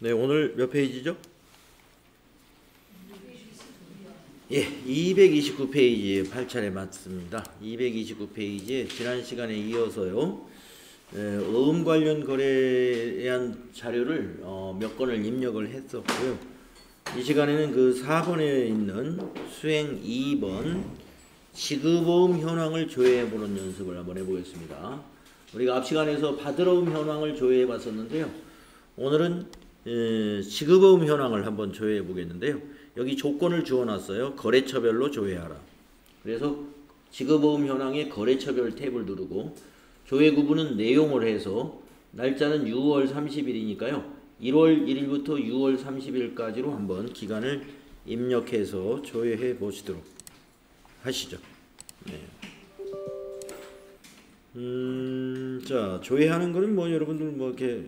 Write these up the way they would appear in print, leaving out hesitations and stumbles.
네, 오늘 몇 페이지죠? 예, 229페이지에 8차례 맞습니다. 229페이지에 지난 시간에 이어서요. 어음 관련 거래에 대한 자료를 몇 건을 입력을 했었고요. 이 시간에는 그 4번에 있는 수행 2번 지급어음 현황을 조회해보는 연습을 한번 해보겠습니다. 우리가 앞 시간에서 받으러음 현황을 조회해 봤었는데요. 오늘은 지급어음 현황을 한번 조회해 보겠는데요. 여기 조건을 주어놨어요. 거래처별로 조회하라. 그래서 지급어음 현황의 거래처별 탭을 누르고 조회 구분은 내용을 해서 날짜는 6월 30일이니까요. 1월 1일부터 6월 30일까지로 한번 기간을 입력해서 조회해 보시도록 하시죠. 네. 자, 조회하는 거는 뭐 여러분들 뭐 이렇게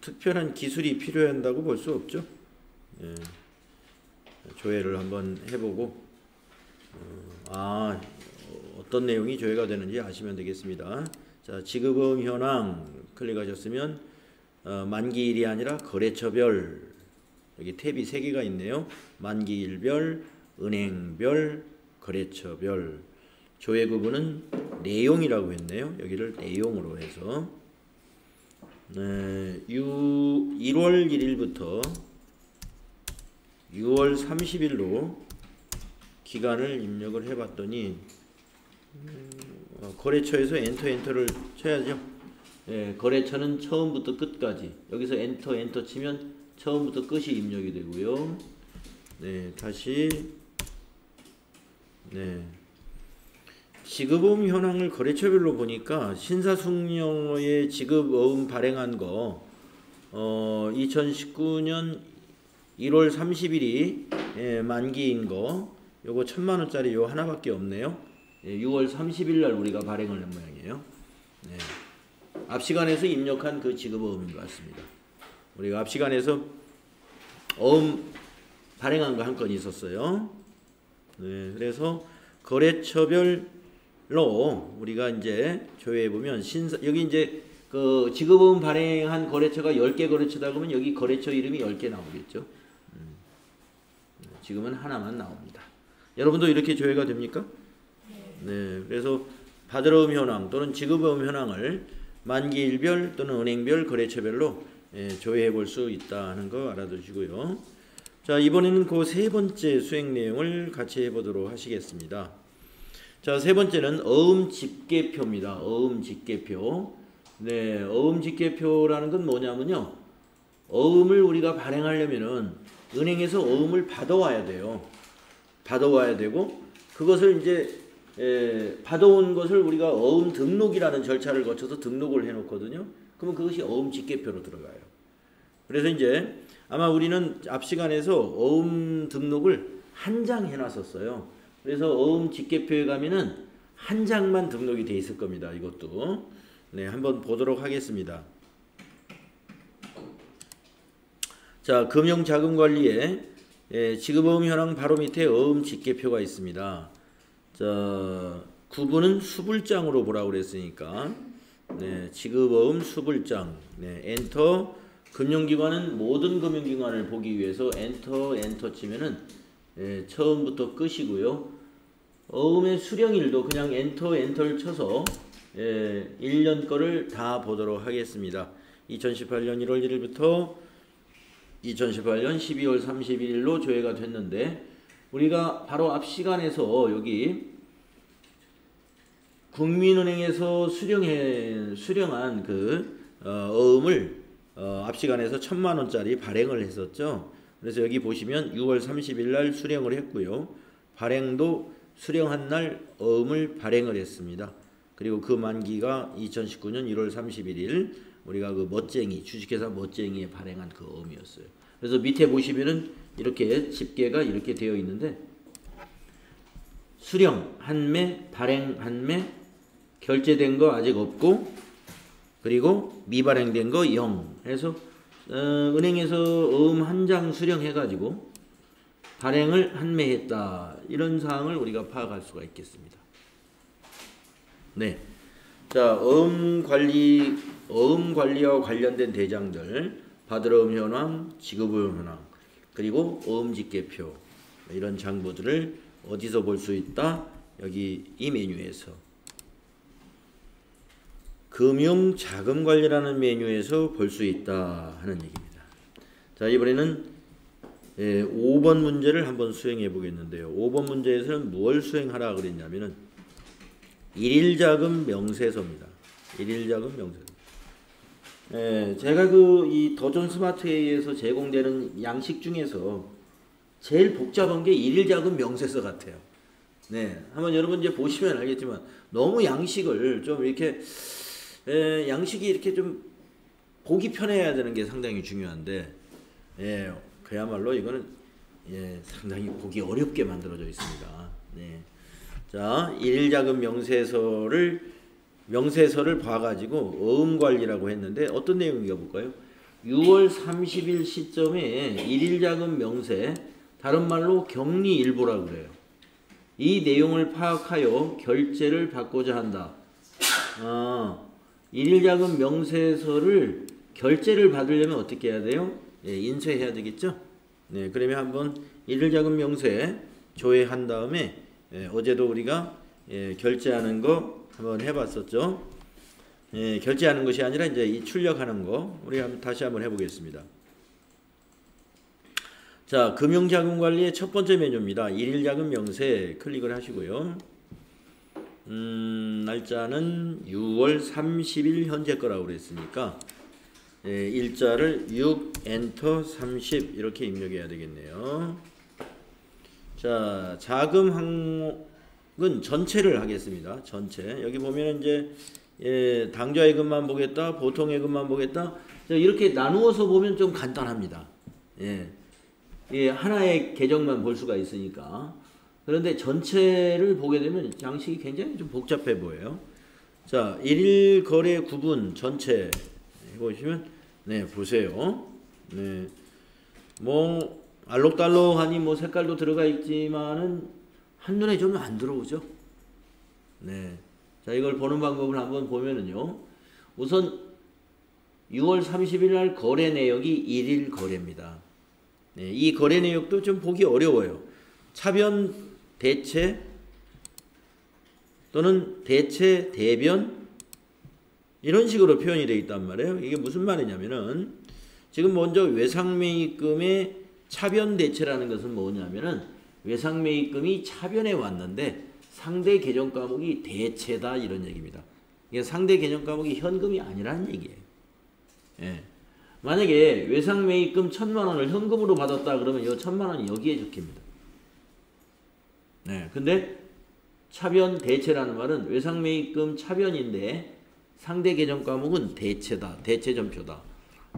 특별한 기술이 필요한다고 볼 수 없죠. 예. 조회를 한번 해보고 어떤 내용이 조회가 되는지 아시면 되겠습니다. 자, 지급어음 현황 클릭하셨으면 만기일이 아니라 거래처별 여기 탭이 3개가 있네요. 만기일별, 은행별, 거래처별. 조회 구분은 내용이라고 했네요. 여기를 내용으로 해서 1월 1일부터 6월 30일로 기간을 입력을 해봤더니 거래처에서 엔터를 쳐야죠. 거래처는 처음부터 끝까지 여기서 엔터 치면 처음부터 끝이 입력이 되고요. 다시 지급어음 현황을 거래처별로 보니까 신사숙녀의 지급어음 발행한 거 2019년 1월 30일이 만기인 거 요거 1000만원짜리 요 하나밖에 없네요. 6월 30일날 우리가 발행을 한 모양이에요. 앞 시간에서 입력한 그 지급어음인 것 같습니다. 우리가 앞 시간에서 어음 발행한 거 한 건 있었어요. 그래서 거래처별로 우리가 이제 조회해 보면 여기 이제 그 지급어음 발행한 거래처가 10개 거래처다 그러면 여기 거래처 이름이 10개 나오겠죠. 지금은 하나만 나옵니다. 여러분도 이렇게 조회가 됩니까? 네. 그래서 받으러음 현황 또는 지급어음 현황을 만기일별 또는 은행별 거래처별로 조회해 볼 수 있다는 거 알아두시고요. 자, 이번에는 그 세 번째 수행 내용을 같이 해보도록 하시겠습니다. 자, 세 번째는 어음 집계표입니다. 어음 집계표. 어음 집계표라는 건 뭐냐면요. 어음을 우리가 발행하려면은 은행에서 어음을 받아와야 돼요. 받아와야 되고 그것을 이제 받아온 것을 우리가 어음 등록이라는 절차를 거쳐서 등록을 해놓거든요. 그러면 그것이 어음 집계표로 들어가요. 그래서 이제 아마 우리는 앞 시간에서 어음 등록을 한 장 해놨었어요. 그래서 어음 집계표에 가면은 한 장만 등록이 돼 있을 겁니다. 이것도 한번 보도록 하겠습니다. 자, 금융자금관리에 지급어음 현황 바로 밑에 어음 집계표가 있습니다. 자, 구분은 수불장으로 보라고 그랬으니까 지급어음 수불장 엔터. 금융기관은 모든 금융기관을 보기 위해서 엔터 치면은 처음부터 끝이고요. 어음의 수령일도 그냥 엔터를 쳐서 1년 거를 다 보도록 하겠습니다. 2018년 1월 1일부터 2018년 12월 31일로 조회가 됐는데 우리가 바로 앞 시간에서 여기 국민은행에서 수령한 그 어음을 앞 시간에서 1000만원짜리 발행을 했었죠. 그래서 여기 보시면 6월 30일 날 수령을 했고요. 발행도 수령한 날 어음을 발행을 했습니다. 그리고 그 만기가 2019년 1월 31일 우리가 그 멋쟁이 주식회사 멋쟁이에 발행한 그 어음이었어요. 그래서 밑에 보시면은 이렇게 집계가 이렇게 되어 있는데 수령 한 매, 발행 한 매, 결제된 거 아직 없고 그리고 미발행된 거 0. 그래서 은행에서 어음 한 장 수령해 가지고 발행을 한 매 했다. 이런 사항을 우리가 파악할 수가 있겠습니다. 자, 어음 관리와 관련된 대장들 받으러움 현황, 지급보험 현황, 그리고 어음직계표 이런 장부들을 어디서 볼 수 있다? 여기 이 메뉴에서 금융자금관리라는 메뉴에서 볼 수 있다 하는 얘기입니다. 자, 이번에는 5번 문제를 한번 수행해 보겠는데요. 5번 문제에서는 무엇을 수행하라 그랬냐면은 일일자금 명세서입니다. 일일자금 명세서. 제가 이 더존 스마트에이에서 제공되는 양식 중에서 제일 복잡한 게 일일자금 명세서 같아요. 네, 한번 여러분 이제 보시면 알겠지만 너무 양식을 좀 이렇게 양식이 이렇게 좀 보기 편해야 되는 게 상당히 중요한데, 그야말로 이거는 상당히 보기 어렵게 만들어져 있습니다. 네. 자, 일일자금 명세서를 봐가지고 어음관리라고 했는데 어떤 내용인가 볼까요? 6월 30일 시점에 일일자금 명세, 다른 말로 격리일보라고 그래요. 이 내용을 파악하여 결제를 받고자 한다. 일일자금 명세서를 결제를 받으려면 어떻게 해야 돼요? 인쇄해야 되겠죠? 네, 그러면 한번 일일자금 명세 조회한 다음에 어제도 우리가 결제하는 거 한번 해봤었죠? 결제하는 것이 아니라 이제 이 출력하는 거 우리 다시 한번 해보겠습니다. 자, 금융자금관리의 첫 번째 메뉴입니다. 일일자금 명세 클릭을 하시고요. 날짜는 6월 30일 현재 거라고 그랬으니까 일자를 6 엔터 30 이렇게 입력해야 되겠네요. 자, 자금 항목은 전체를 하겠습니다. 전체. 여기 보면 이제 당좌예금만 보겠다, 보통예금만 보겠다. 자, 이렇게 나누어서 보면 좀 간단합니다. 하나의 계정만 볼 수가 있으니까. 그런데 전체를 보게 되면 양식이 굉장히 좀 복잡해 보여요. 자, 일일 거래 구분 전체 보시면 보세요. 뭐 알록달록하니 뭐 색깔도 들어가 있지만은 한눈에 좀 안 들어오죠. 자, 이걸 보는 방법을 한번 보면은요. 우선 6월 30일 날 거래 내역이 일일 거래입니다. 이 거래 내역도 좀 보기 어려워요. 차변 대체 또는 대체 대변 이런 식으로 표현이 되어 있단 말이에요. 이게 무슨 말이냐면은 지금 먼저 외상매입금의 차변 대체라는 것은 뭐냐면은 외상매입금이 차변에 왔는데 상대 계정 과목이 대체다 이런 얘기입니다. 이게 상대 계정 과목이 현금이 아니라는 얘기예요. 만약에 외상매입금 1,000만 원을 현금으로 받았다 그러면 이 1,000만 원이 여기에 적힙니다. 근데 차변 대체라는 말은 외상매입금 차변인데 상대 계정 과목은 대체다. 대체전표다.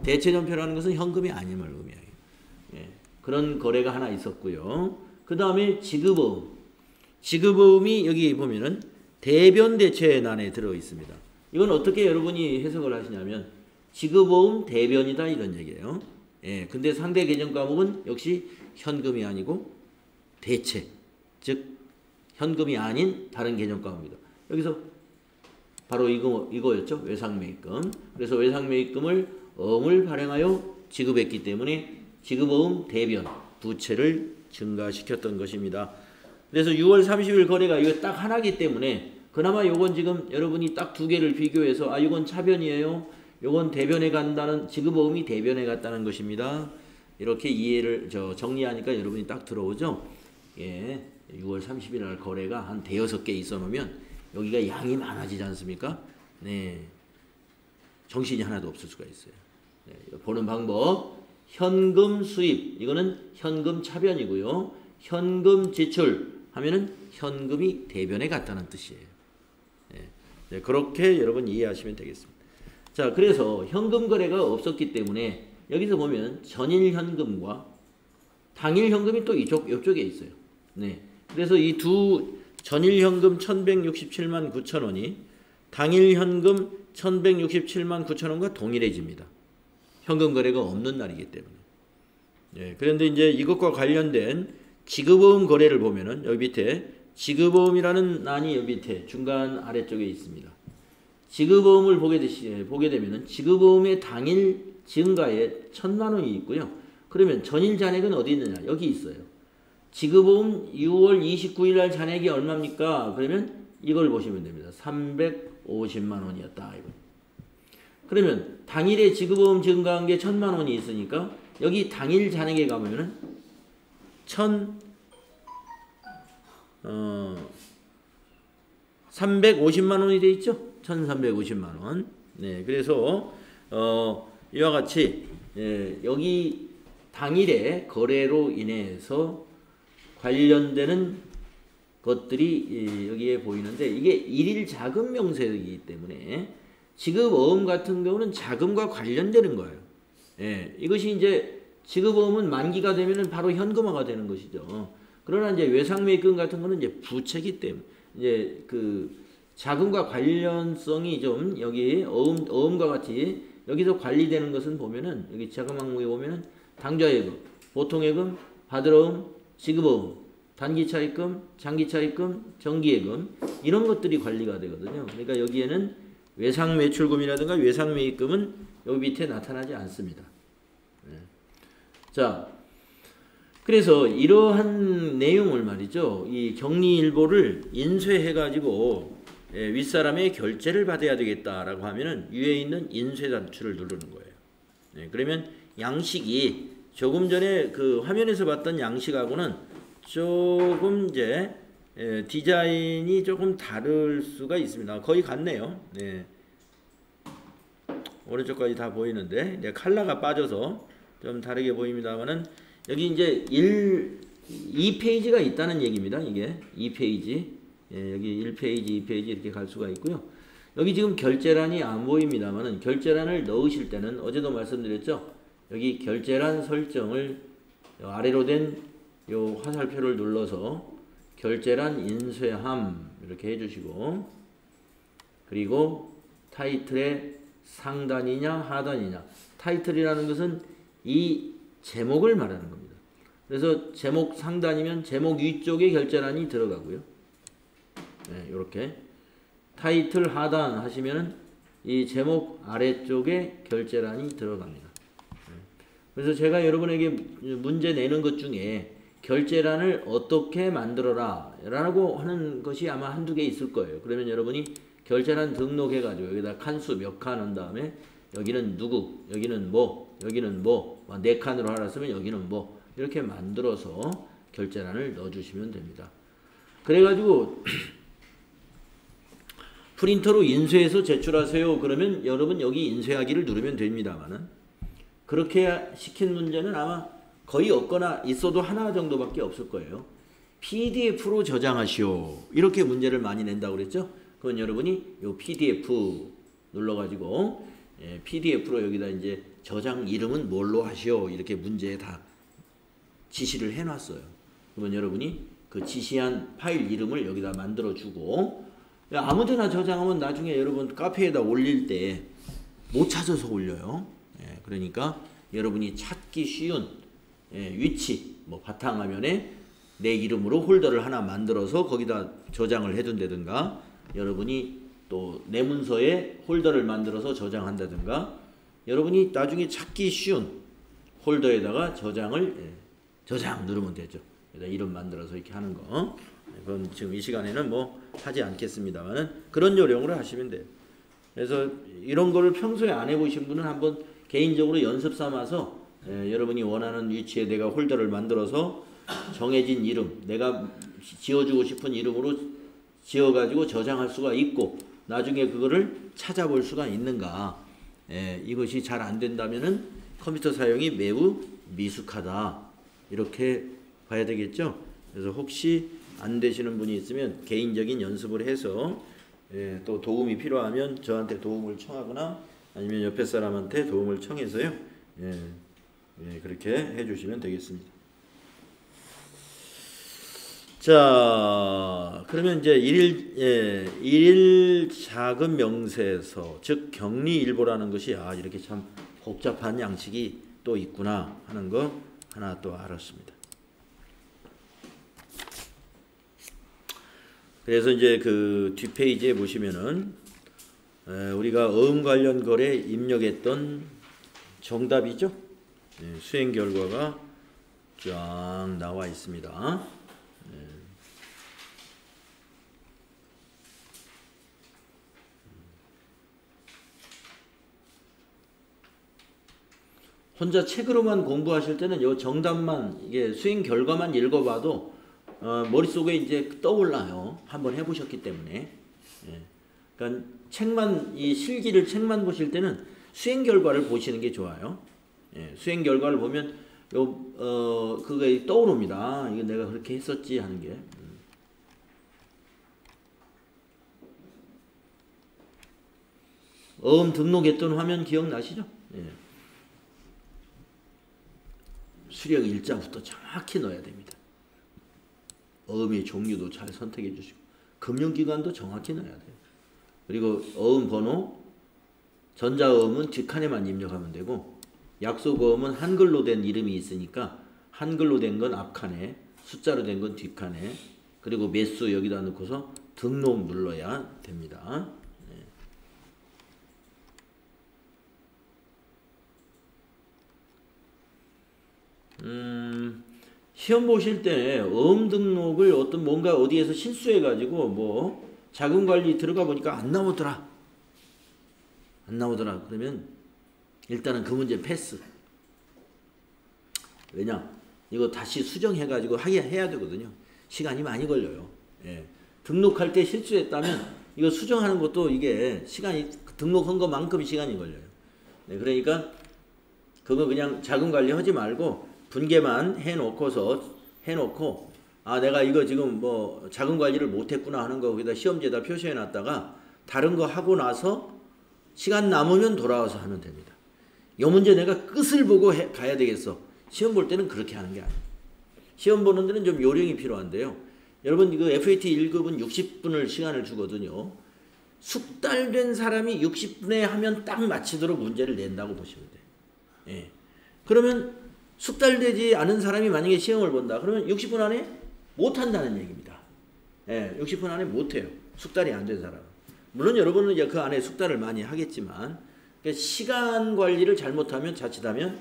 대체전표라는 것은 현금이 아님을 의미해요. 그런 거래가 하나 있었고요. 그 다음에 지급어음. 지급어음이 여기 보면은 대변 대체란에 들어 있습니다. 이건 어떻게 여러분이 해석을 하시냐면 지급어음 대변이다 이런 얘기예요. 근데 상대 계정 과목은 역시 현금이 아니고 대체, 즉 현금이 아닌 다른 계정 과목입니다. 여기서 바로 이거였죠. 외상매입금. 그래서 외상매입금을 어음을 발행하여 지급했기 때문에 지급어음 대변 부채를 증가시켰던 것입니다. 그래서 6월 30일 거래가 이거 딱 하나기 때문에 그나마 요건 지금 여러분이 딱 두 개를 비교해서 이건 차변이에요. 요건 대변에 간다는 지급어음이 대변에 갔다는 것입니다. 이렇게 이해를 정리하니까 여러분이 딱 들어오죠. 6월 30일 날 거래가 한 대여섯 개 있어 놓으면 여기가 양이 많아지지 않습니까? 정신이 하나도 없을 수가 있어요. 보는 방법. 현금 수입. 이거는 현금 차변이고요. 현금 지출 하면은 현금이 대변에 갔다는 뜻이에요. 그렇게 여러분 이해하시면 되겠습니다. 자, 그래서 현금 거래가 없었기 때문에 여기서 보면 전일 현금과 당일 현금이 또 이쪽에 있어요. 그래서 이 두 전일 현금 1,167만 9천 원이 당일 현금 1,167만 9천 원과 동일해집니다. 현금 거래가 없는 날이기 때문에. 그런데 이제 이것과 관련된 지급어음 거래를 보면은 여기 밑에 지급어음이라는 란이 여기 밑에 중간 아래쪽에 있습니다. 지급어음을 보게 되면은 지급어음의 당일 증가에 1,000만 원이 있고요. 그러면 전일 잔액은 어디 있느냐? 여기 있어요. 지급보험 6월 29일 날 잔액이 얼마입니까? 그러면 이걸 보시면 됩니다. 350만 원이었다. 이거. 그러면 당일에 지급보험 증가한 게 1,000만 원이 있으니까 여기 당일 잔액에 가면은 350만 원이 돼 있죠? 1,350만 원. 네, 그래서 이와 같이 여기 당일에 거래로 인해서 관련되는 것들이 여기에 보이는데 이게 일일 자금 명세이기 때문에 지급어음 같은 경우는 자금과 관련되는 거예요. 예, 이것이 이제 지급어음은 만기가 되면은 바로 현금화가 되는 것이죠. 그러나 이제 외상매입금 같은 거는 이제 부채기 때문에 이제 그 자금과 관련성이 좀 여기 어음과 같이 여기서 관리되는 것은 보면은 여기 자금 항목에 보면은 당좌예금, 보통예금, 받을어음, 지급어음, 단기차입금, 장기차입금, 정기예금 이런 것들이 관리가 되거든요. 그러니까 여기에는 외상매출금이라든가 외상매입금은 여기 밑에 나타나지 않습니다. 네. 자, 그래서 이러한 내용을 말이죠. 이 격리일보를 인쇄해가지고 윗사람의 결제를 받아야 되겠다라고 하면은 위에 있는 인쇄 단추를 누르는 거예요. 네, 그러면 양식이 조금 전에 그 화면에서 봤던 양식하고는 조금 이제 디자인이 조금 다를 수가 있습니다. 거의 같네요. 네. 오른쪽까지 다 보이는데 이제 컬러가 빠져서 좀 다르게 보입니다만은 여기 이제 2페이지가 있다는 얘기입니다. 이게 2페이지. 예, 여기 1페이지, 2페이지 이렇게 갈 수가 있고요. 여기 지금 결제란이 안 보입니다만은 결제란을 넣으실 때는 어제도 말씀드렸죠. 여기 결제란 설정을 아래로 된 요 화살표를 눌러서 결제란 인쇄함 이렇게 해주시고 그리고 타이틀의 상단이냐 하단이냐 타이틀이라는 것은 이 제목을 말하는 겁니다. 그래서 제목 상단이면 제목 위쪽에 결제란이 들어가고요. 네, 이렇게 타이틀 하단 하시면은 이 제목 아래쪽에 결제란이 들어갑니다. 그래서 제가 여러분에게 문제 내는 것 중에 결제란을 어떻게 만들어라 라고 하는 것이 아마 한두 개 있을 거예요. 그러면 여러분이 결제란 등록해가지고 여기다 칸수 몇 칸 한 다음에 여기는 누구, 여기는 뭐, 여기는 뭐, 4칸으로 하라 쓰면 여기는 뭐 이렇게 만들어서 결제란을 넣어주시면 됩니다. 그래가지고 프린터로 인쇄해서 제출하세요. 그러면 여러분 여기 인쇄하기를 누르면 됩니다만은 그렇게 시킨 문제는 아마 거의 없거나 있어도 하나 정도밖에 없을 거예요. PDF로 저장하시오. 이렇게 문제를 많이 낸다고 그랬죠? 그건 여러분이 요 PDF 눌러가지고 PDF로 여기다 이제 저장 이름은 뭘로 하시오. 이렇게 문제에 다 지시를 해놨어요. 그러면 여러분이 그 지시한 파일 이름을 여기다 만들어주고 아무데나 저장하면 나중에 여러분 카페에다 올릴 때 못 찾아서 올려요. 그러니까 여러분이 찾기 쉬운 위치, 뭐 바탕화면에 내 이름으로 홀더를 하나 만들어서 거기다 저장을 해둔다든가 여러분이 또 내 문서에 홀더를 만들어서 저장한다든가 여러분이 나중에 찾기 쉬운 홀더에다가 저장 누르면 되죠. 이름 만들어서 이렇게 하는 거. 그건 지금 이 시간에는 뭐 하지 않겠습니다만은 그런 요령으로 하시면 돼요. 그래서 이런 거를 평소에 안 해보신 분은 한번 개인적으로 연습 삼아서 여러분이 원하는 위치에 내가 홀더를 만들어서 정해진 이름, 내가 지어주고 싶은 이름으로 지어가지고 저장할 수가 있고 나중에 그거를 찾아볼 수가 있는가. 이것이 잘 안 된다면은 컴퓨터 사용이 매우 미숙하다. 이렇게 봐야 되겠죠. 그래서 혹시 안 되시는 분이 있으면 개인적인 연습을 해서 또 도움이 필요하면 저한테 도움을 청하거나 아니면 옆에 사람한테 도움을 청해서요. 그렇게 해주시면 되겠습니다. 자, 그러면 이제 일일 자금 명세서, 즉 격리일보라는 것이 이렇게 참 복잡한 양식이 또 있구나 하는 거 하나 또 알았습니다. 그래서 이제 그 뒷페이지에 보시면은 우리가 어음 관련 거래 입력했던 정답이죠. 수행 결과가 쫙 나와 있습니다. 혼자 책으로만 공부하실 때는 요 정답만 이게 수행 결과만 읽어봐도 머릿속에 이제 떠올라요. 한번 해보셨기 때문에. 그러니까 책만 이 실기를 책만 보실 때는 수행 결과를 보시는 게 좋아요. 수행 결과를 보면 그게 떠오릅니다. 이거 내가 그렇게 했었지 하는 게. 등록했던 화면 기억나시죠? 수령 일자부터 정확히 넣어야 됩니다. 어음의 종류도 잘 선택해 주시고 금융기관도 정확히 넣어야 돼요. 그리고 어음 번호, 전자어음은 뒷칸에만 입력하면 되고 약속어음은 한글로 된 이름이 있으니까 한글로 된 건 앞칸에, 숫자로 된 건 뒷칸에, 그리고 매수 여기다 넣고서 등록 눌러야 됩니다. 시험 보실 때 어음 등록을 뭔가 어디에서 실수해가지고 뭐 자금관리 들어가 보니까 안 나오더라. 그러면 일단은 그 문제 패스. 왜냐? 이거 다시 수정해가지고 해야 되거든요. 시간이 많이 걸려요. 등록할 때 실수했다면 이거 수정하는 것도 이게 시간이 등록한 것만큼 시간이 걸려요. 그러니까 그거 그냥 자금관리 하지 말고 분개만 해놓고 내가 이거 지금 뭐 자금관리를 못했구나 하는 거 거기다 시험지에다 표시해놨다가 다른 거 하고 나서 시간 남으면 돌아와서 하면 됩니다. 이 문제 내가 끝을 보고 가야 되겠어. 시험 볼 때는 그렇게 하는 게 아니에요. 시험 보는 데는 좀 요령이 필요한데요. 여러분 이거 FAT 1급은 60분을 시간을 주거든요. 숙달된 사람이 60분에 하면 딱 마치도록 문제를 낸다고 보시면 돼요. 그러면 숙달되지 않은 사람이 만약에 시험을 본다. 그러면 60분 안에 못한다는 얘기입니다. 60분 안에 못해요. 숙달이 안 된 사람. 물론 여러분은 이제 그 안에 숙달을 많이 하겠지만 그러니까 시간 관리를 잘못하면 자칫하면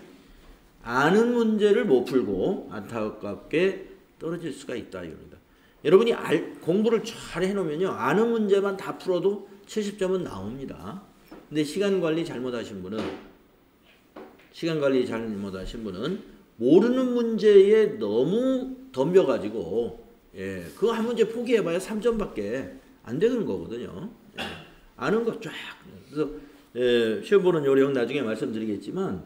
아는 문제를 못 풀고 안타깝게 떨어질 수가 있다 이겁니다. 여러분이 공부를 잘 해놓으면요. 아는 문제만 다 풀어도 70점은 나옵니다. 근데 시간 관리 잘못하신 분은 모르는 문제에 너무 덤벼가지고 그거 한 문제 포기해봐야 3점밖에 안 되는 거거든요. 아는 거 쫙. 그래서 시험 보는 요령 나중에 말씀드리겠지만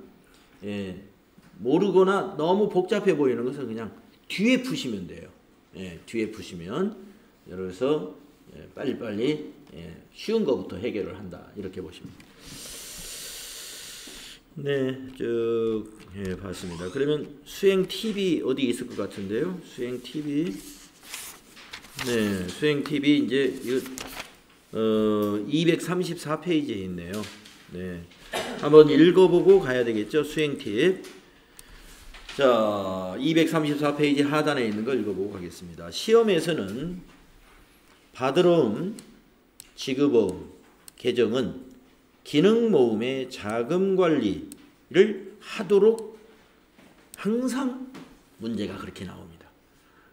모르거나 너무 복잡해 보이는 것은 그냥 뒤에 푸시면 돼요. 뒤에 푸시면 그래서 빨리빨리 쉬운 거부터 해결을 한다 이렇게 보시면 됩니다. 쭉 봤습니다. 그러면 수행 팁이 어디 있을 것 같은데요. 수행 팁이 수행 팁이 이제 234페이지에 있네요. 한번 읽어보고 가야 되겠죠. 수행 팁. 자, 234페이지 하단에 있는 걸 읽어보고 가겠습니다. 시험에서는 받으러움, 지급어음, 계정은 기능 모음의 자금 관리를 하도록 항상 문제가 그렇게 나옵니다.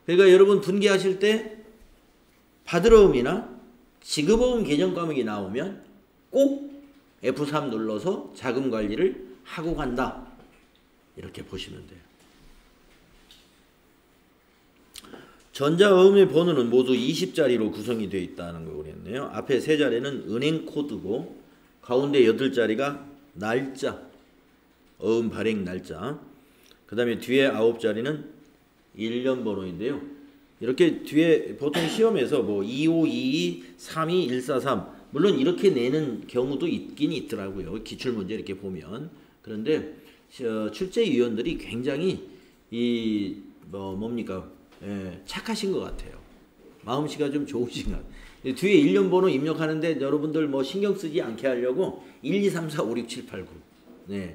그러니까 여러분 분기하실 때 받으러움이나 지급어음 계정 과목이 나오면 꼭 F3 눌러서 자금 관리를 하고 간다. 이렇게 보시면 돼요. 전자어음의 번호는 모두 20자리로 구성이 되어 있다는 거 그랬네요. 앞에 3자리는 은행 코드고 가운데 8자리가 날짜, 어음 발행 날짜. 그 다음에 뒤에 9자리는 1년 번호인데요. 이렇게 뒤에 보통 시험에서 뭐 2522, 32, 143 물론 이렇게 내는 경우도 있긴 있더라고요. 기출문제 이렇게 보면. 그런데 출제위원들이 굉장히 착하신 것 같아요. 마음씨가 좀 좋으신 것 같아요. 뒤에 1년 번호 입력하는데 여러분들 뭐 신경 쓰지 않게 하려고 1, 2, 3, 4, 5, 6, 7, 8, 9.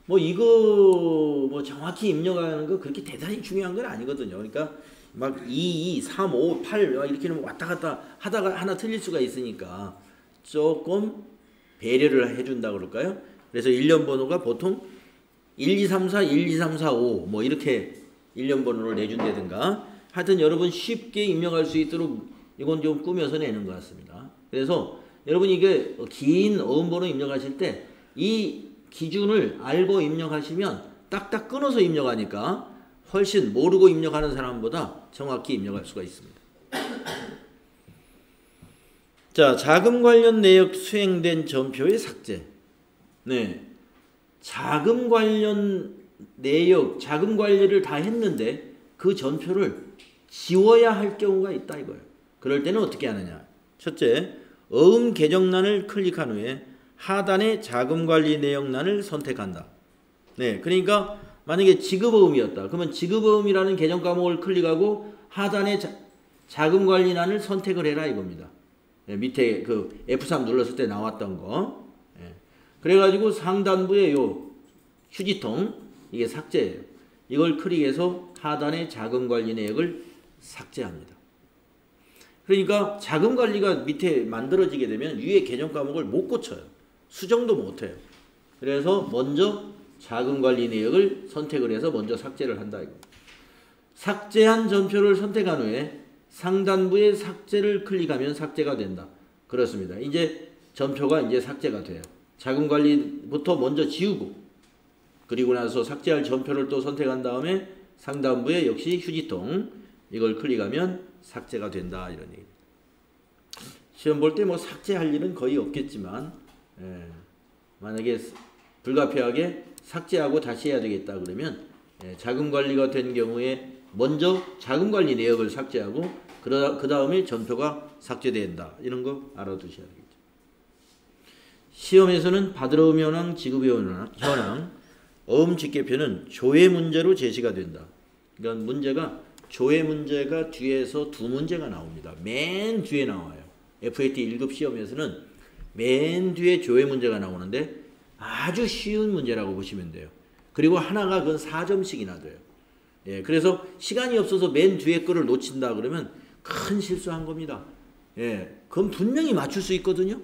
뭐 이거 뭐 정확히 입력하는 거 그렇게 대단히 중요한 건 아니거든요. 그러니까 막 2, 2, 3, 5, 8 이렇게 왔다 갔다 하다가 하나 틀릴 수가 있으니까 조금 배려를 해준다 그럴까요? 그래서 1년 번호가 보통 1234, 12345 뭐 이렇게 1년 번호를 내준다든가 하여튼 여러분 쉽게 입력할 수 있도록 이건 좀 꾸며서 내는 것 같습니다. 그래서 여러분 이게 긴 어음번호 입력하실 때 이 기준을 알고 입력하시면 딱딱 끊어서 입력하니까 훨씬 모르고 입력하는 사람보다 정확히 입력할 수가 있습니다. 자, 자금 관련 내역 수행된 전표의 삭제. 네. 자금 관련 내역, 자금 관리를 다 했는데 그 전표를 지워야 할 경우가 있다 이거예요. 그럴 때는 어떻게 하느냐. 첫째, 어음 계정란을 클릭한 후에 하단의 자금 관리 내역란을 선택한다. 네. 그러니까 만약에 지급어음이었다. 그러면 지급어음이라는 계정 과목을 클릭하고 하단의 자금 관리란을 선택을 해라 이겁니다. 네, 밑에 그 F3 눌렀을 때 나왔던 거. 네. 그래가지고 상단부에 요 휴지통 이게 삭제예요. 이걸 클릭해서 하단의 자금 관리 내역을 삭제합니다. 그러니까 자금 관리가 밑에 만들어지게 되면 위에 계정 과목을 못 고쳐요. 수정도 못해요. 그래서 먼저 자금 관리 내역을 선택을 해서 먼저 삭제를 한다 이거. 삭제한 전표를 선택한 후에 상단부에 삭제를 클릭하면 삭제가 된다. 그렇습니다. 이제 전표가 이제 삭제가 돼요. 자금 관리부터 먼저 지우고 그리고 나서 삭제할 전표를 또 선택한 다음에 상단부에 역시 휴지통 이걸 클릭하면 삭제가 된다 이런 얘기입니다. 시험 볼 때 뭐 삭제할 일은 거의 없겠지만 만약에 불가피하게 삭제하고 다시 해야 되겠다 그러면 자금 관리가 된 경우에 먼저 자금 관리 내역을 삭제하고 그 다음에 전표가 삭제된다. 이런 거 알아두셔야 되겠죠. 시험에서는 받으러 현황, 지급의 현황, 어음 직계표는 조회 문제로 제시가 된다. 그러니까 문제가 조회 문제가 뒤에서 두 문제가 나옵니다. 맨 뒤에 나와요. FAT 1급 시험에서는 맨 뒤에 조회 문제가 나오는데 아주 쉬운 문제라고 보시면 돼요. 그리고 하나가 그건 4점씩이나 돼요. 예, 그래서 시간이 없어서 맨 뒤에 거를 놓친다 그러면 큰 실수한 겁니다. 예, 그건 분명히 맞출 수 있거든요.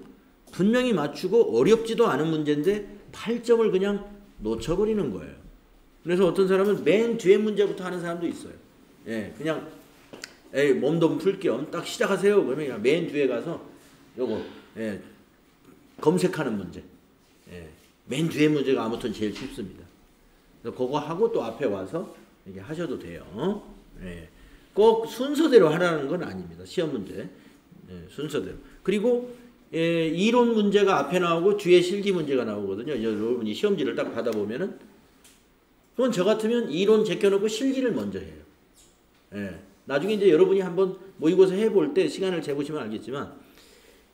분명히 맞추고 어렵지도 않은 문제인데 8점을 그냥 놓쳐버리는 거예요. 그래서 어떤 사람은 맨 뒤에 문제부터 하는 사람도 있어요. 예, 그냥 몸도 풀 겸 딱 시작하세요. 그러면 그냥 맨 뒤에 가서 요거 검색하는 문제. 맨 뒤에 문제가 아무튼 제일 쉽습니다. 그래서 그거 하고 또 앞에 와서 이렇게 하셔도 돼요. 꼭 순서대로 하라는 건 아닙니다. 시험 문제 순서대로. 그리고 이론 문제가 앞에 나오고 뒤에 실기 문제가 나오거든요. 여러분이 시험지를 딱 받아보면은 그건 저 같으면 이론 제껴놓고 실기를 먼저 해요. 나중에 이제 여러분이 한번 모의고사 해볼 때 시간을 재보시면 알겠지만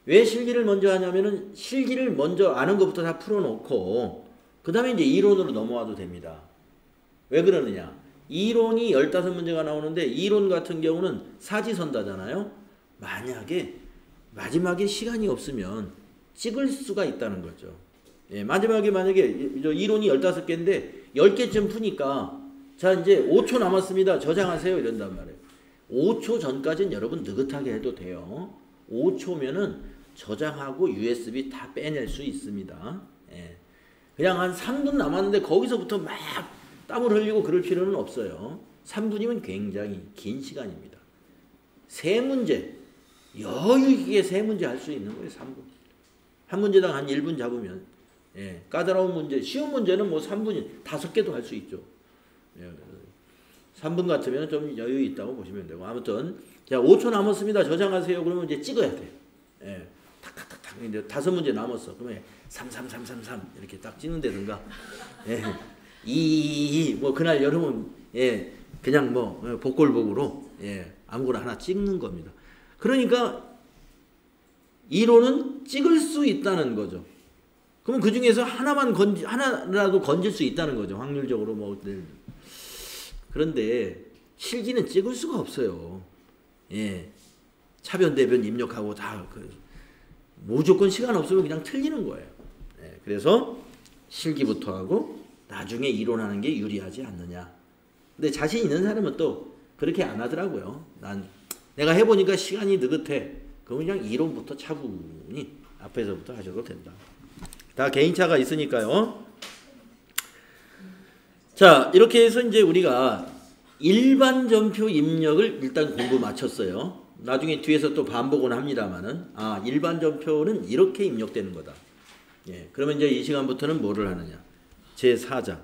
왜 실기를 먼저 하냐면은 실기를 먼저 아는 것부터 다 풀어놓고 그 다음에 이제 이론으로 넘어와도 됩니다. 왜 그러느냐? 이론이 15문제가 나오는데 이론 같은 경우는 사지선다잖아요. 만약에 마지막에 시간이 없으면 찍을 수가 있다는 거죠. 마지막에 만약에 이론이 15개인데 10개쯤 푸니까 자 이제 5초 남았습니다. 저장하세요. 이런단 말이에요. 5초 전까지는 여러분 느긋하게 해도 돼요. 5초면은 저장하고 USB 다 빼낼 수 있습니다. 그냥 한 3분 남았는데 거기서부터 막 땀을 흘리고 그럴 필요는 없어요. 3분이면 굉장히 긴 시간입니다. 3문제 여유 있게 3문제 할 수 있는 거예요. 3분. 한 문제당 한 1분 잡으면 까다로운 문제, 쉬운 문제는 뭐 3분이 5개도 할 수 있죠. 3분 같으면 좀 여유 있다고 보시면 되고 아무튼 자 5초 남았습니다. 저장하세요. 그러면 이제 찍어야 돼요. 탁탁탁탁 이제 5문제 남았어. 그러면 33333 이렇게 딱 찍는다든가 뭐 그날 여름은 그냥 뭐 복골복으로 아무거나 하나 찍는 겁니다. 그러니까 이론은 찍을 수 있다는 거죠. 그럼 그 중에서 하나라도 건질 수 있다는 거죠. 확률적으로 뭐. 그런데 실기는 찍을 수가 없어요. 차변 대변 입력하고 다 무조건 시간 없으면 그냥 틀리는 거예요. 그래서 실기부터 하고 나중에 이론하는 게 유리하지 않느냐. 근데 자신 있는 사람은 또 그렇게 안 하더라고요. 내가 해보니까 시간이 느긋해. 그럼 그냥 이론부터 차분히 앞에서부터 하셔도 된다. 다 개인차가 있으니까요. 자, 이렇게 해서 이제 우리가 일반 전표 입력을 일단 공부 마쳤어요. 나중에 뒤에서 또 반복은 합니다만은, 아, 일반 전표는 이렇게 입력되는 거다. 예, 그러면 이제 이 시간부터는 뭐를 하느냐? 제4장.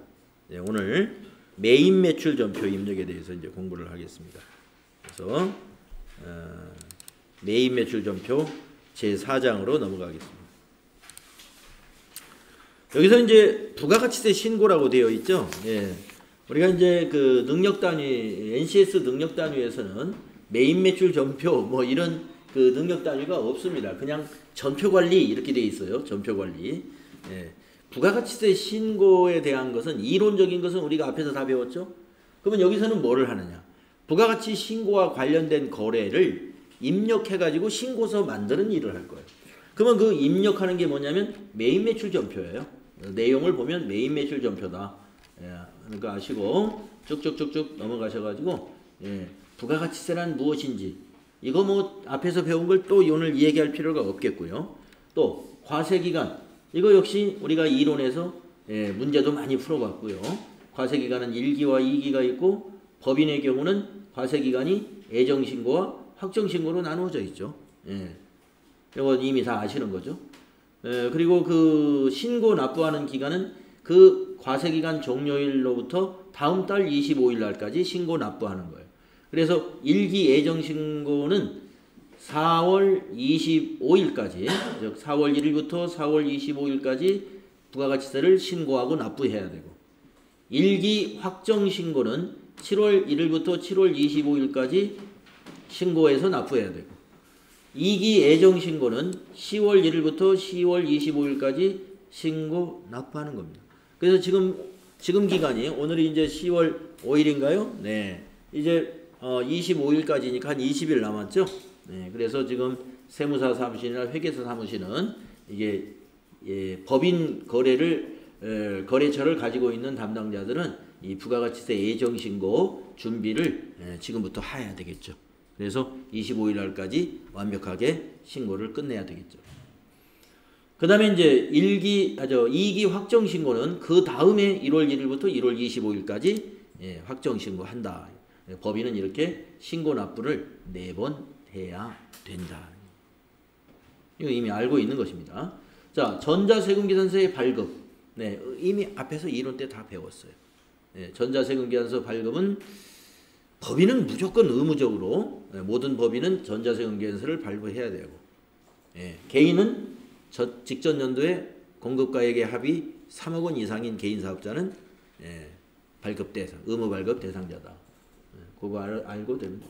예, 오늘 메인 매출 전표 입력에 대해서 이제 공부를 하겠습니다. 그래서 메인 매출 전표 제4장으로 넘어가겠습니다. 여기서 이제 부가가치세 신고라고 되어 있죠. 예. 우리가 이제 그 능력 단위, NCS 능력 단위에서는 메인 매출 전표 뭐 이런 그 능력 단위가 없습니다. 그냥 전표 관리 이렇게 되어 있어요. 전표 관리. 예. 부가가치세 신고에 대한 것은 이론적인 것은 우리가 앞에서 다 배웠죠. 그러면 여기서는 뭐를 하느냐? 부가가치 신고와 관련된 거래를 입력해가지고 신고서 만드는 일을 할 거예요. 그러면 그 입력하는 게 뭐냐면 메인 매출 전표예요. 내용을 보면 메인 매출 전표다. 예, 그러니까 아시고 쭉쭉쭉쭉 넘어가셔가지고 예, 부가가치세란 무엇인지 이거 뭐 앞에서 배운 걸 또 오늘 얘기할 필요가 없겠고요. 또 과세기간 이거 역시 우리가 이론에서 예, 문제도 많이 풀어봤고요. 과세기간은 1기와 2기가 있고 법인의 경우는 과세기간이 애정신고와 확정신고로 나누어져 있죠. 예. 이건 이미 다 아시는 거죠. 예, 그리고 그 신고 납부하는 기간은 그 과세기간 종료일로부터 다음 달 25일 날까지 신고 납부하는 거예요. 그래서 1기 애정신고는 4월 25일까지, 즉 4월 1일부터 4월 25일까지 부가가치세를 신고하고 납부해야 되고 1기 확정신고는 7월 1일부터 7월 25일까지 신고해서 납부해야 되고 2기 애정신고는 10월 1일부터 10월 25일까지 신고 납부하는 겁니다. 그래서 지금 기간이 오늘이 이제 10월 5일인가요? 네. 이제 25일까지니까 한 20일 남았죠? 네. 그래서 지금 세무사 사무실이나 회계사 사무실은 이게 예, 법인 거래처를 가지고 있는 담당자들은 이 부가가치세 애정신고 준비를 지금부터 해야 되겠죠. 그래서 25일 날까지 완벽하게 신고를 끝내야 되겠죠. 그 다음에 이제 2기 확정신고는 그 다음에 1월 1일부터 1월 25일까지 예, 확정신고한다. 법인은 이렇게 신고 납부를 4번 해야 된다. 이거 이미 알고 있는 것입니다. 자, 전자세금계산서의 발급. 네, 이미 앞에서 이론 때 다 배웠어요. 네, 전자세금계산서 발급은 법인은 무조건 의무적으로 모든 법인은 전자세금계산서를 발부해야 되고 예, 개인은 직전 연도에 공급가액의 합이 3억 원 이상인 개인사업자는 예, 발급 대상, 의무 발급 대상자다. 예, 그거 알고 됩니다.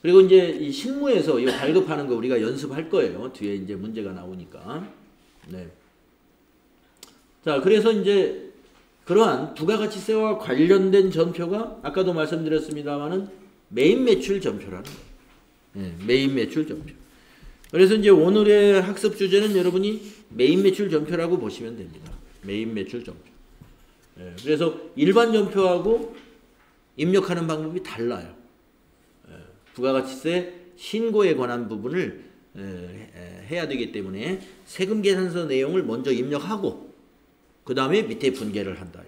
그리고 이제 이 실무에서 이 발급하는 거 우리가 연습할 거예요. 뒤에 이제 문제가 나오니까. 네. 자, 그래서 이제 그러한 부가가치세와 관련된 전표가 아까도 말씀드렸습니다만은 메인 매출 전표라는 거예요. 네, 메인 매출 전표. 그래서 이제 오늘의 학습 주제는 여러분이 메인 매출 전표라고 보시면 됩니다. 메인 매출 전표. 네, 그래서 일반 전표하고 입력하는 방법이 달라요. 네, 부가가치세 신고에 관한 부분을 해야 되기 때문에 세금계산서 내용을 먼저 입력하고 그 다음에 밑에 분계를 한다.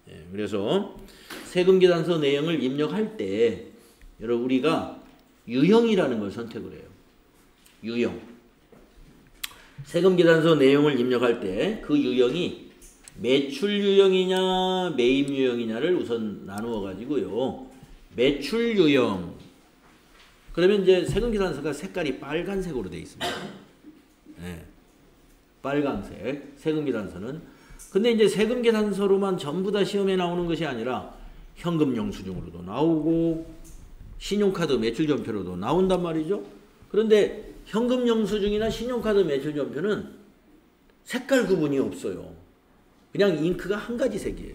예, 그래서 세금계산서 내용을 입력할 때 여러분 우리가 유형이라는 걸 선택을 해요. 유형. 세금계산서 내용을 입력할 때 그 유형이 매출 유형이냐 매입 유형이냐를 우선 나누어 가지고요. 매출 유형. 그러면 이제 세금계산서가 색깔이 빨간색으로 되어 있습니다. 예, 빨간색 세금계산서는. 근데 이제 세금계산서로만 전부 다 시험에 나오는 것이 아니라 현금 영수증으로도 나오고 신용카드 매출전표로도 나온단 말이죠. 그런데 현금 영수증이나 신용카드 매출전표는 색깔 구분이 없어요. 그냥 잉크가 한 가지 색이에요.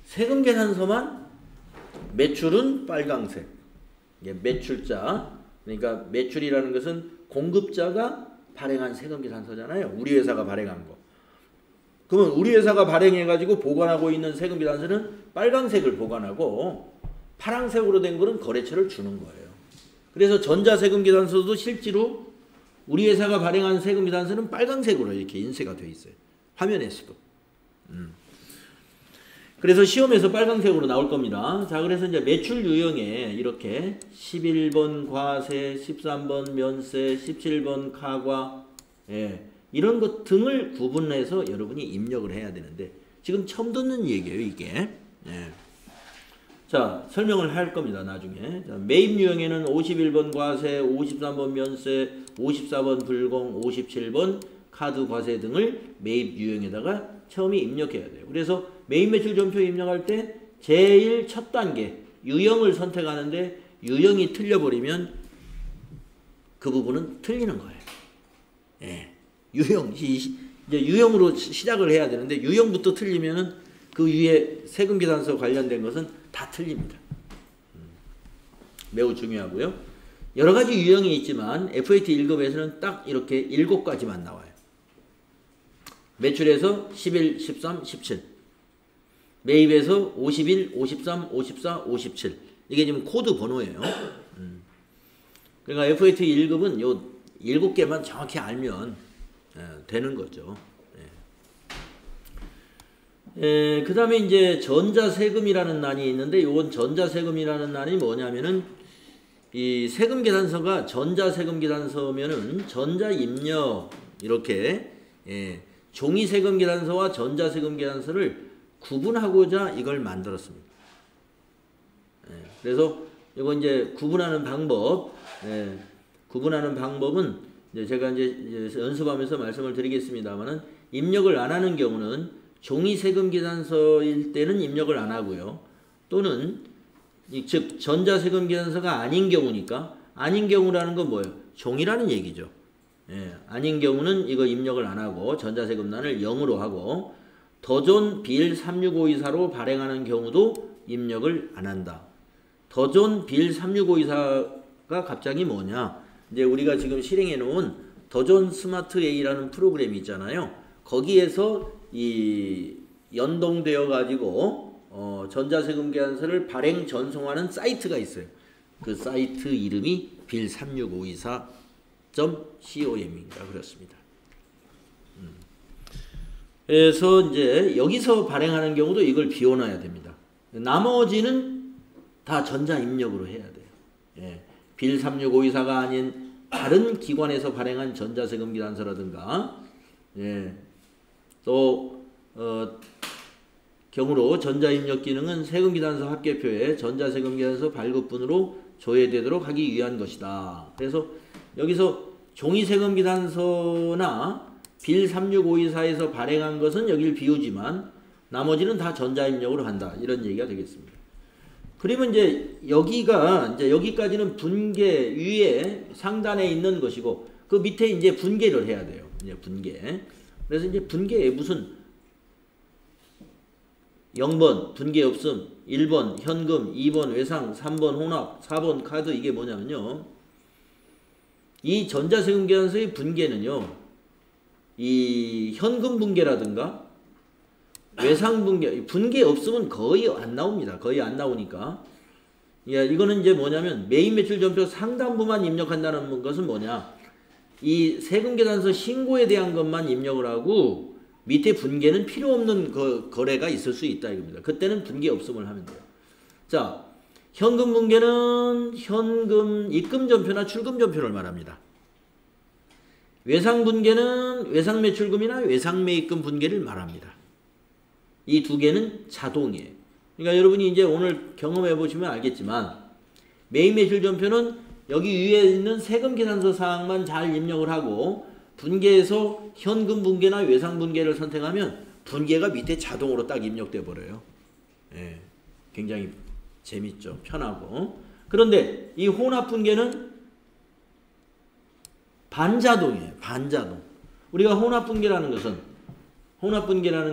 세금계산서만 매출은 빨강색. 매출자. 그러니까 매출이라는 것은 공급자가 발행한 세금계산서잖아요. 우리 회사가 발행한 거. 그러면 우리 회사가 발행해가지고 보관하고 있는 세금계산서는 빨강색을 보관하고 파란색으로 된 거는 거래처를 주는 거예요. 그래서 전자세금계산서도 실제로 우리 회사가 발행한 세금계산서는 빨간색으로 이렇게 인쇄가 되어 있어요. 화면에서도. 그래서 시험에서 빨간색으로 나올 겁니다. 자, 그래서 이제 매출 유형에 이렇게 11번 과세, 13번 면세, 17번 카과, 예, 이런 것 등을 구분해서 여러분이 입력을 해야 되는데, 지금 처음 듣는 얘기예요, 이게. 예. 자, 설명을 할 겁니다, 나중에. 자, 매입 유형에는 51번 과세, 53번 면세, 54번 불공, 57번 카드 과세 등을 매입 유형에다가 처음에 입력해야 돼요. 그래서 매입 매출 전표 입력할 때 제일 첫 단계 유형을 선택하는데, 유형이 틀려버리면 그 부분은 틀리는 거예요. 예. 유형, 이제 유형으로 시작을 해야 되는데, 유형부터 틀리면은 그 위에 세금계산서 관련된 것은 다 틀립니다. 매우 중요하고요. 여러 가지 유형이 있지만 FAT 1급에서는 딱 이렇게 7가지만 나와요. 매출에서 11, 13, 17. 매입에서 51, 53, 54, 57. 이게 지금 코드 번호예요. 그러니까 FAT 1급은 요 7개만 정확히 알면 되는 거죠. 그 다음에 이제 전자세금이라는 난이 있는데, 요건 전자세금이라는 난이 뭐냐면은, 이 세금계산서가 전자세금계산서면은 전자입력, 이렇게, 종이세금계산서와 전자세금계산서를 구분하고자 이걸 만들었습니다. 그래서 이거 이제 구분하는 방법, 구분하는 방법은 이제 제가 이제 연습하면서 말씀을 드리겠습니다만은, 입력을 안 하는 경우는 종이세금계산서일 때는 입력을 안 하고요. 또는 즉 전자세금계산서가 아닌 경우니까, 아닌 경우라는 건 뭐예요? 종이라는 얘기죠. 아닌 경우는 이거 입력을 안 하고 전자세금란을 0으로 하고, 더존 빌 36524로 발행하는 경우도 입력을 안 한다. 더존 빌 36524가 갑자기 뭐냐? 이제 우리가 지금 실행해 놓은 더존 스마트 A라는 프로그램이 있잖아요. 거기에서 이 연동되어 가지고 전자세금계산서를 발행 전송하는 사이트가 있어요. 그 사이트 이름이 빌3652.com인가 그렇습니다. 그래서 이제 여기서 발행하는 경우도 이걸 비워놔야 됩니다. 나머지는 다 전자입력으로 해야 돼요. 빌36524가 아닌 다른 기관에서 발행한 전자세금계산서라든가, 또 경우로 전자입력 기능은 세금계산서 합계표에 전자세금계산서 발급분으로 조회되도록 하기 위한 것이다. 그래서 여기서 종이세금계산서나 빌 36524에서 발행한 것은 여기를 비우지만 나머지는 다 전자입력으로 한다. 이런 얘기가 되겠습니다. 그러면 이제 여기가 이제 여기까지는 분계 위에 상단에 있는 것이고, 그 밑에 이제 분계를 해야 돼요. 이제 분계. 그래서 이제 분계에 무슨 0번 분계 없음, 1번 현금, 2번 외상, 3번 혼합, 4번 카드, 이게 뭐냐면요, 이 전자세금계산서의 분계는요, 이 현금 분계라든가 외상 분계, 분계 없으면 거의 안 나옵니다. 거의 안 나오니까. 이거는 이제 뭐냐면 매입 매출 전표 상단부만 입력한다는 것은 뭐냐, 이 세금계산서 신고에 대한 것만 입력을 하고 밑에 분계는 필요 없는 거래가 있을 수 있다 이겁니다. 그때는 분계 없음을 하면 돼요. 자, 현금 분계는 현금 입금 전표나 출금 전표를 말합니다. 외상 분계는 외상 매출금이나 외상 매입금 분계를 말합니다. 이 두 개는 자동이에요. 그러니까 여러분이 이제 오늘 경험해 보시면 알겠지만, 매입 매출 전표는 여기 위에 있는 세금계산서 사항만 잘 입력을 하고, 분계에서 현금 분계나 외상 분계를 선택하면 분계가 밑에 자동으로 딱 입력돼 버려요. 굉장히 재밌죠. 편하고. 그런데 이 혼합 분계는 반자동이에요. 반자동. 우리가 혼합 분계라는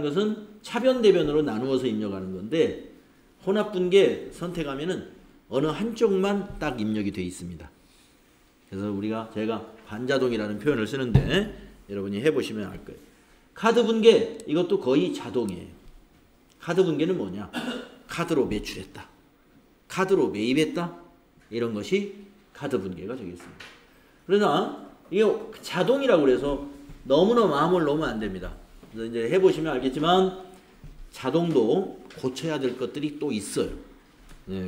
것은 차변대변으로 나누어서 입력하는 건데, 혼합 분계 선택하면은 어느 한쪽만 딱 입력이 되어 있습니다. 그래서 제가 반자동이라는 표현을 쓰는데 여러분이 해보시면 알 거예요. 카드 분계, 이것도 거의 자동이에요. 카드 분계는 뭐냐? 카드로 매출했다, 카드로 매입했다, 이런 것이 카드 분계가 되겠습니다. 그러나 이게 자동이라고 그래서 너무나 마음을 놓으면 안 됩니다. 그래서 이제 해보시면 알겠지만 자동도 고쳐야 될 것들이 또 있어요.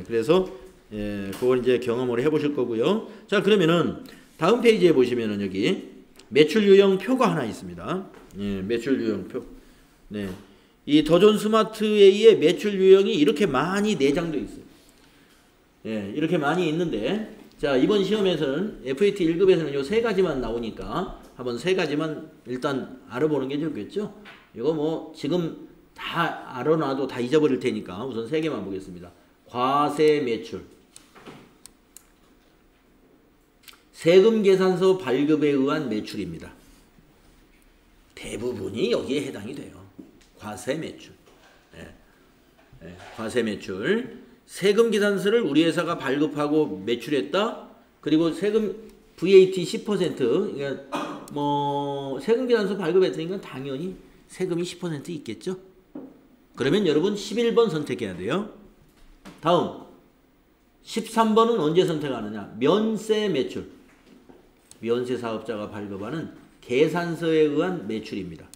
그래서 그걸 이제 경험을 해보실 거고요. 자, 그러면은 다음 페이지에 보시면은 여기 매출 유형 표가 하나 있습니다. 매출 유형 표. 네. 이 더존 스마트웨이의 매출 유형이 이렇게 많이 내장되어 있어요. 이렇게 많이 있는데, 자, 이번 시험에서는 FAT 1급에서는 요 세 가지만 나오니까 한번 세 가지만 일단 알아보는 게 좋겠죠? 이거 뭐 지금 다 알아놔도 다 잊어버릴 테니까 우선 세 개만 보겠습니다. 과세 매출, 세금 계산서 발급에 의한 매출입니다. 대부분이 여기에 해당이 돼요. 과세 매출. 과세 매출. 세금 계산서를 우리 회사가 발급하고 매출했다. 그리고 세금 VAT 10%. 그러니까 뭐 세금 계산서 발급했으니까 당연히 세금이 10% 있겠죠. 그러면 여러분 11번 선택해야 돼요. 다음 13번은 언제 선택하느냐? 면세 매출. 면세 사업자가 발급하는 계산서에 의한 매출입니다.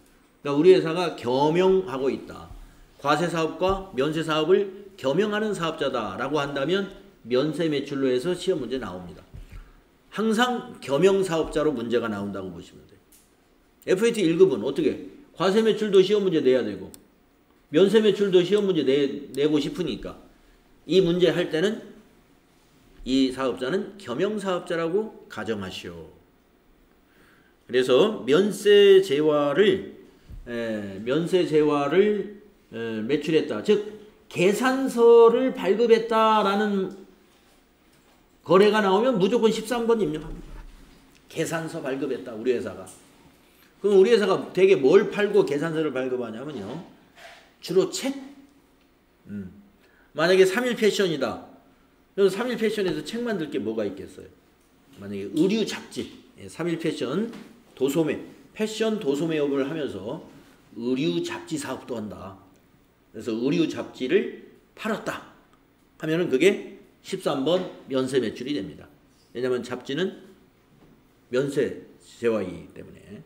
그러니까 우리 회사가 겸용하고 있다. 과세 사업과 면세 사업을 겸용하는 사업자다라고 한다면 면세 매출로 해서 시험 문제 나옵니다. 항상 겸용 사업자로 문제가 나온다고 보시면 돼요. FAT 1급은 어떻게? 과세 매출도 시험 문제 내야 되고 면세 매출도 시험 문제 내고 싶으니까 이 문제 할 때는 이 사업자는 겸용 사업자라고 가정하시오. 그래서 면세 재화를 매출했다. 즉 계산서를 발급했다라는 거래가 나오면 무조건 13번 입력합니다. 계산서 발급했다. 우리 회사가. 그럼 우리 회사가 되게 뭘 팔고 계산서를 발급하냐면요. 주로 책. 만약에 3일 패션이다. 그래서 3일 패션에서 책 만들 게 뭐가 있겠어요. 만약에 의류 잡지. 3일 패션 도소매. 패션 도소매업을 하면서 의류 잡지 사업도 한다. 그래서 의류 잡지를 팔았다 하면은 그게 13번 면세 매출이 됩니다. 왜냐하면 잡지는 면세 재화이기 때문에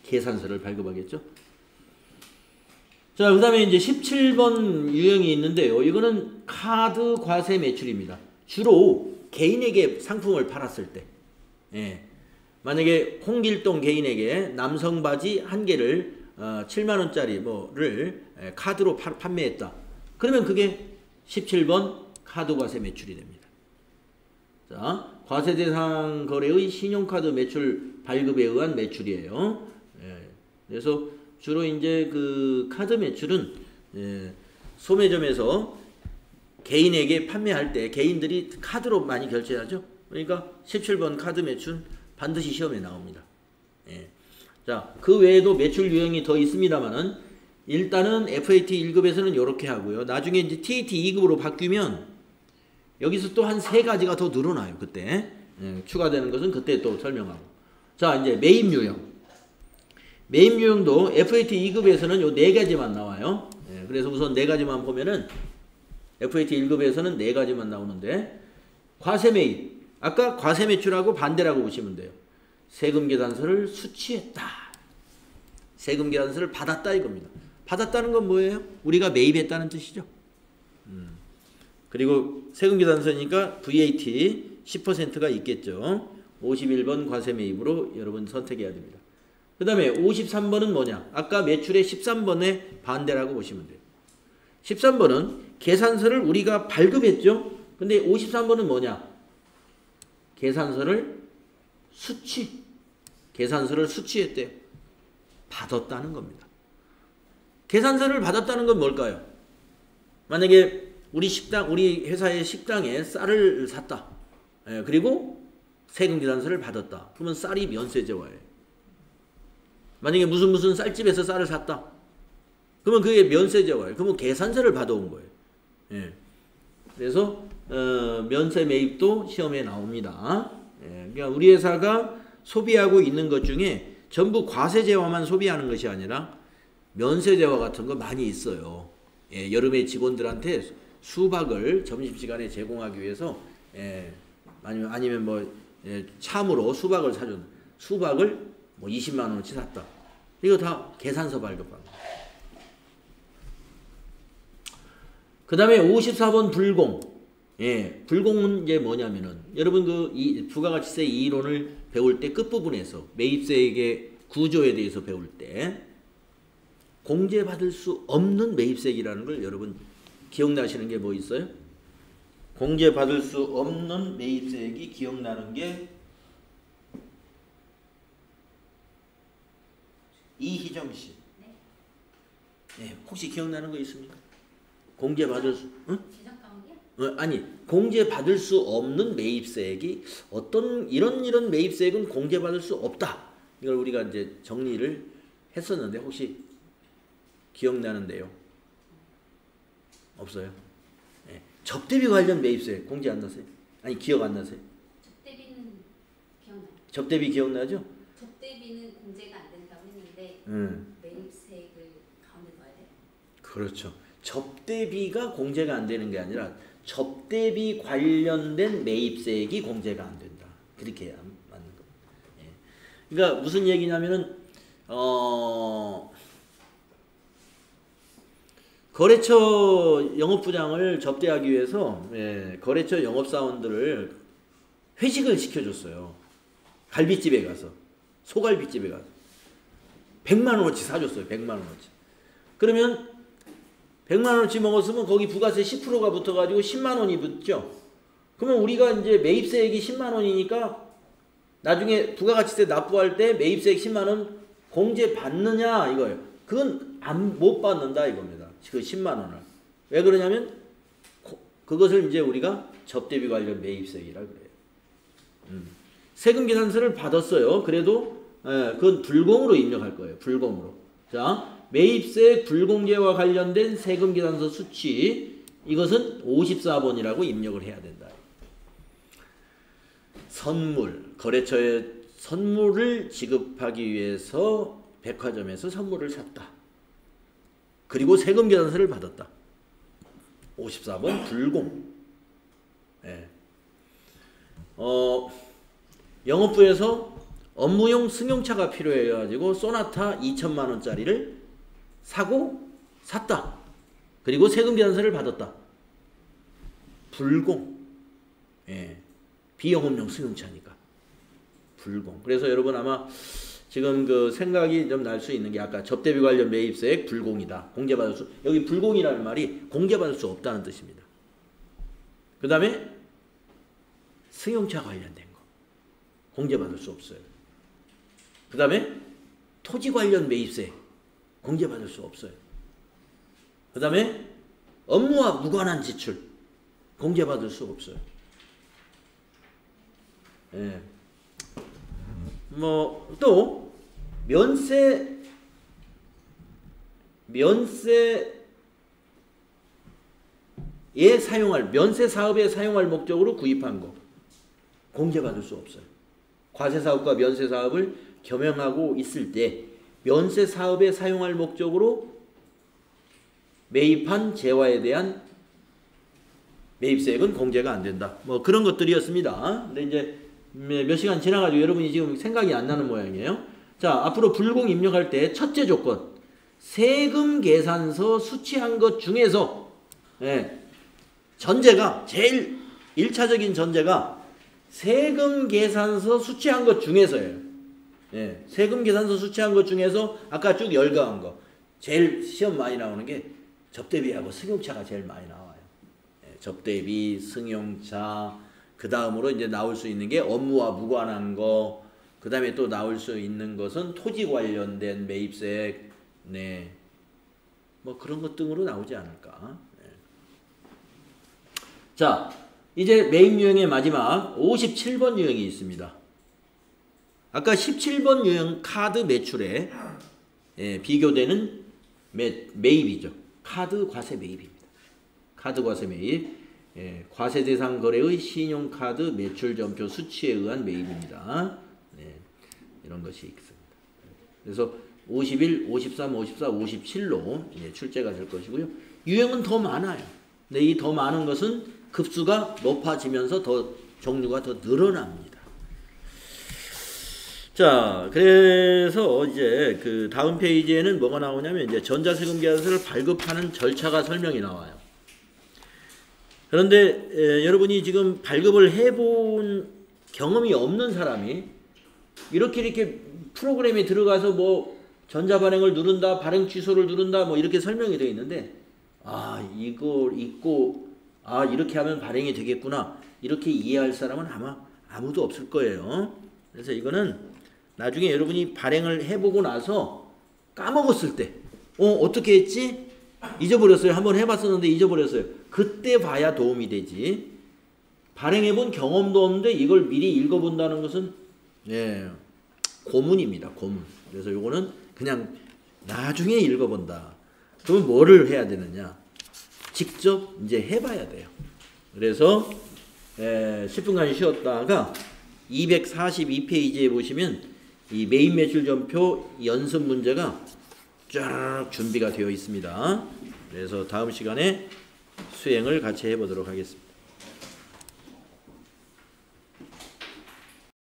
계산서를 발급하겠죠. 자, 그 다음에 이제 17번 유형이 있는데요. 이거는 카드 과세 매출입니다. 주로 개인에게 상품을 팔았을 때, 만약에 홍길동 개인에게 남성 바지 한 개를 7만원짜리 뭐를 카드로 판매했다. 그러면 그게 17번 카드 과세 매출이 됩니다. 자, 과세 대상 거래의 신용카드 매출 발급에 의한 매출이에요. 그래서 주로 이제 그 카드 매출은 소매점에서 개인에게 판매할 때 개인들이 카드로 많이 결제하죠. 그러니까 17번 카드 매출 반드시 시험에 나옵니다. 자, 그 외에도 매출 유형이 더 있습니다만은 일단은 FAT 1급에서는 이렇게 하고요. 나중에 이제 TAT 2급으로 바뀌면 여기서 또 한 세 가지가 더 늘어나요. 그때 추가되는 것은 그때 또 설명하고. 자, 이제 매입 유형. 매입 유형도 FAT 2급에서는 요 네 가지만 나와요. 그래서 우선 네 가지만 보면은 FAT 1급에서는 네 가지만 나오는데 과세 매입. 아까 과세 매출하고 반대라고 보시면 돼요. 세금 계산서를 수취했다. 세금 계산서를 받았다 이겁니다. 받았다는 건 뭐예요? 우리가 매입했다는 뜻이죠. 그리고 세금 계산서니까 VAT 10%가 있겠죠. 51번 과세 매입으로 여러분 선택해야 됩니다. 그 다음에 53번은 뭐냐? 아까 매출의 13번의 반대라고 보시면 돼요. 13번은 계산서를 우리가 발급했죠. 근데 53번은 뭐냐? 계산서를 계산서를 수취했대요. 받았다는 겁니다. 계산서를 받았다는 건 뭘까요? 만약에 우리 회사의 식당에 쌀을 샀다. 그리고 세금 계산서를 받았다. 그러면 쌀이 면세제화예요. 만약에 무슨 쌀집에서 쌀을 샀다. 그러면 그게 면세제화예요. 그러면 계산서를 받아온 거예요. 그래서 면세 매입도 시험에 나옵니다. 그러니까 우리 회사가 소비하고 있는 것 중에 전부 과세제화만 소비하는 것이 아니라 면세제화 같은 거 많이 있어요. 여름에 직원들한테 수박을 점심시간에 제공하기 위해서 아니면 뭐 참으로 수박을 사준 수박을 뭐 20만 원어치 샀다. 이거 다 계산서 발급한 거예요. 그 다음에 54번 불공. 불공은 이제 뭐냐면은 여러분 이 부가가치세 이론을 배울 때 끝부분에서 매입세액의 구조에 대해서 배울 때 공제받을 수 없는 매입세액이라는 걸 여러분 기억나시는 게 뭐 있어요? 공제받을 수 없는 매입세액이 기억나는 게 이희정 씨. 네, 혹시 기억나는 거 있습니까? 공제받을 수, 응? 아니, 공제받을 수 없는 매입세액이 어떤 이런 매입세액은 공제받을 수 없다. 이걸 우리가 이제 정리를 했었는데 혹시 기억나는데요? 없어요? 네. 접대비 관련 매입세액 공제 안 나세요? 아니 기억 안 나세요? 접대비는 기억나요. 접대비 기억나죠? 접대비는 공제가 안 된다고 했는데 매입세액을 가운데 넣어야 돼요? 그렇죠. 접대비가 공제가 안 되는 게 아니라 접대비 관련된 매입세액이 공제가 안 된다. 그렇게 해야 맞는 겁니다. 그러니까 무슨 얘기냐면은 거래처 영업부장을 접대하기 위해서 거래처 영업사원들을 회식을 시켜줬어요. 갈비집에 가서 소갈비집에 가서 100만 원어치 사줬어요. 100만 원어치. 그러면 100만 원어치 먹었으면 거기 부가세 10%가 붙어가지고 10만 원이 붙죠. 그러면 우리가 이제 매입세액이 10만 원이니까 나중에 부가가치세 납부할 때 매입세액 10만 원 공제 받느냐 이거예요. 그건 못 받는다 이겁니다. 그 10만 원을. 왜 그러냐면 그것을 이제 우리가 접대비 관련 매입세액이라 그래요. 세금 계산서를 받았어요. 그래도 그건 불공으로 입력할 거예요. 불공으로. 자, 매입세액 불공제와 관련된 세금 계산서 수치 이것은 54번이라고 입력을 해야 된다. 선물, 거래처에 선물을 지급하기 위해서 백화점에서 선물을 샀다. 그리고 세금 계산서를 받았다. 54번 불공. 영업부에서 업무용 승용차가 필요해가지고 소나타 2천만 원짜리를 사고 샀다. 그리고 세금 계산서를 받았다. 불공. 비영업용 승용차니까. 불공. 그래서 여러분 아마 지금 그 생각이 좀 날 수 있는 게 아까 접대비 관련 매입세액 불공이다. 공제받을 수, 여기 불공이라는 말이 공제받을 수 없다는 뜻입니다. 그 다음에 승용차 관련된 거. 공제받을 수 없어요. 그 다음에 토지 관련 매입세액. 공제받을 수 없어요. 그 다음에 업무와 무관한 지출. 공제받을 수 없어요. 뭐 또 면세에 사용할 면세 사업에 사용할 목적으로 구입한 거 공제받을 수 없어요. 과세 사업과 면세 사업을 겸용하고 있을 때 면세 사업에 사용할 목적으로 매입한 재화에 대한 매입세액은 공제가 안 된다. 뭐 그런 것들이었습니다. 근데 이제 몇 시간 지나가지고 여러분이 지금 생각이 안 나는 모양이에요. 자, 앞으로 불공 입력할 때 첫째 조건 세금 계산서 수취한 것 중에서 전제가 제일 1차적인 전제가 세금 계산서 수취한 것 중에서예요. 세금 계산서 수취한 것 중에서 아까 쭉 열거한 거 제일 시험 많이 나오는 게 접대비하고 승용차가 제일 많이 나와요. 접대비, 승용차, 그 다음으로 이제 나올 수 있는 게 업무와 무관한 거, 그 다음에 또 나올 수 있는 것은 토지 관련된 매입세액, 뭐 그런 것 등으로 나오지 않을까. 자, 이제 매입 유형의 마지막 57번 유형이 있습니다. 아까 17번 유형 카드 매출에 비교되는 매입이죠. 카드 과세 매입입니다. 카드 과세 매입. 과세 대상 거래의 신용카드 매출 점표 수치에 의한 매입입니다. 이런 것이 있습니다. 그래서 51, 53, 54, 57로 출제가 될 것이고요. 유형은 더 많아요. 근데 이 더 많은 것은 급수가 높아지면서 더 종류가 더 늘어납니다. 자, 그래서 이제 그 다음 페이지에는 뭐가 나오냐면 이제 전자세금 계약서를 발급하는 절차가 설명이 나와요. 그런데 여러분이 지금 발급을 해본 경험이 없는 사람이 이렇게 프로그램에 들어가서 뭐 전자발행을 누른다, 발행 취소를 누른다, 뭐 이렇게 설명이 되어 있는데, 아, 이걸 읽고, 아, 이렇게 하면 발행이 되겠구나, 이렇게 이해할 사람은 아마 아무도 없을 거예요. 그래서 이거는 나중에 여러분이 발행을 해보고 나서 까먹었을 때, 어떻게 했지? 잊어버렸어요. 한번 해봤었는데 잊어버렸어요. 그때 봐야 도움이 되지. 발행해본 경험도 없는데 이걸 미리 읽어본다는 것은 고문입니다. 고문. 그래서 요거는 그냥 나중에 읽어본다. 그러면 뭐를 해야 되느냐? 직접 이제 해봐야 돼요. 그래서 10분간 쉬었다가 242페이지에 보시면 이 메인 매출 전표 연습 문제가 쫙 준비가 되어 있습니다. 그래서 다음 시간에 수행을 같이 해보도록 하겠습니다.